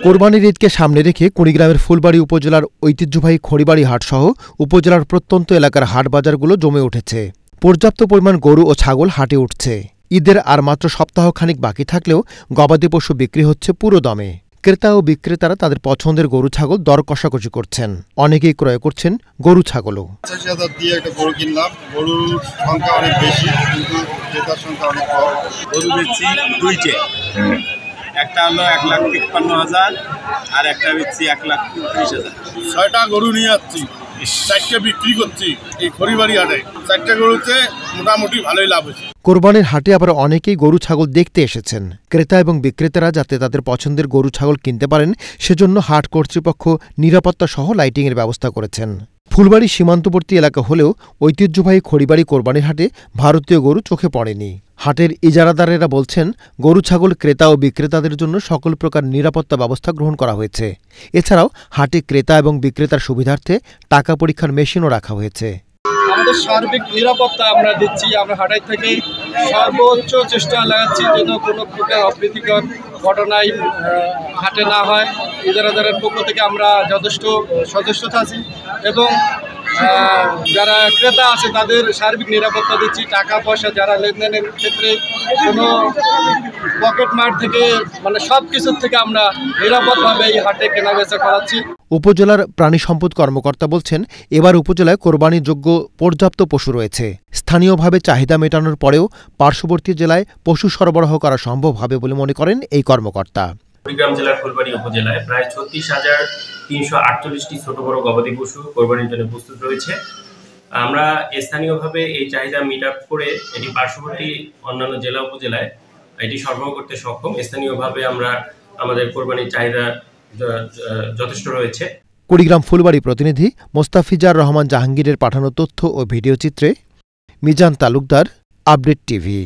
কোরবানির ঈদকে সামনে রেখে কুড়িগ্রামের ফুলবাড়ী উপজেলার ঐতিহ্যবাহী খড়িবাড়ি হাটসহ উপজেলার প্রত্যন্ত এলাকার হাট বাজারগুলো জমে উঠেছে। পর্যাপ্ত পরিমাণ গরু ও ছাগল হাটে উঠছে। ঈদের আর মাত্র সপ্তাহখানিক বাকি থাকলেও গবাদি পশু বিক্রি হচ্ছে পুরো দমে। ক্রেতা ও বিক্রেতারা তাদের পছন্দের গরু ছাগল দর কষাকষি করছেন। অনেকেই ক্রয় করছেন গরু ছাগলও। ৮৫,০০০ দিয়ে একটা গরু কিনলাম। গরুর সংখ্যা অনেক বেশি, কিন্তু ক্রেতার সংখ্যা অনেক কম। গরু বেচছি দুইটে, একটা হলো ১,৫৩,০০০ আর একটা বেচছি ১,৩৯,০০০। ৬টা গরু নিয়ে যাচ্ছি, ৪টে বিক্রি করছি এই খড়িবাড়ি হাটে। ৪টে গরুতে মোটামুটি ভালোই লাভ হয়েছে। কোরবানির হাটে আবার অনেকেই গরু ছাগল দেখতে এসেছেন। ক্রেতা এবং বিক্রেতারা যাতে তাদের পছন্দের গরু ছাগল কিনতে পারেন সেজন্য হাট কর্তৃপক্ষ নিরাপত্তা সহ লাইটিংয়ের ব্যবস্থা করেছেন। ফুলবাড়ি সীমান্তবর্তী এলাকা হলেও ঐতিহ্যবাহী খড়িবাড়ি কোরবানির হাটে ভারতীয় গরু চোখে পড়েনি। হাটের ইজারাদারেরা বলছেন, গরু ছাগল ক্রেতা ও বিক্রেতাদের জন্য সকল প্রকার নিরাপত্তা ব্যবস্থা গ্রহণ করা হয়েছে। এছাড়াও হাটে ক্রেতা এবং বিক্রেতার সুবিধার্থে টাকা পরীক্ষার মেশিনও রাখা হয়েছে। আমাদের সার্বিক নিরাপত্তা আমরা দিচ্ছি। আমরা হাটাই থেকে সর্বোচ্চ চেষ্টা লাগাচ্ছি যেন কোনো প্রকার অপ্রীতিকর ঘটনায় হাটে না হয়। ইজারাদারের পক্ষ থেকে আমরা যথেষ্ট সচেষ্ট আছি এবং যারা ক্রেতা আছে তাদের সার্বিক নিরাপত্তা দিচ্ছি। টাকা পয়সা যারা লেনদেনের ক্ষেত্রে কোনো পকেট মার থেকে সব কিছুর থেকে আমরা নিরাপদভাবে এই হাটে কেনাবেচা করাচ্ছি। উপজেলার প্রাণী সম্পদ কর্মকর্তা বলছেন, এবার উপজেলায় কোরবানিযোগ্য পর্যাপ্ত পশু রয়েছে। স্থানীয়ভাবে চাহিদা মেটানোর পরেও পার্শ্ববর্তী জেলায় পশু সরবরাহ করা সম্ভব হবে বলে মনে করেন এই কর্মকর্তা। কুড়িগ্রাম জেলার ফুলবাড়ী উপজেলায় প্রায় ৩৬,৩৪৮টি ছোট বড় গবাদি পশু কোরবানির জন্য প্রস্তুত রয়েছে। আমরা স্থানীয়ভাবে এই চাহিদা মিট আপ করে এটি পার্শ্ববর্তী অন্যান্য জেলা উপজেলায় এটি সরবরাহ করতে সক্ষম। স্থানীয়ভাবে আমরা আমাদের কোরবানির চাহিদা যথেষ্ট রয়েছে। কুড়িগ্রাম ফুলবাড়ী প্রতিনিধি মোস্তাফিজার রহমান জাহাঙ্গীরের পাঠানো তথ্য ও ভিডিও চিত্রে মিজান তালুকদার, আপডেট টিভি।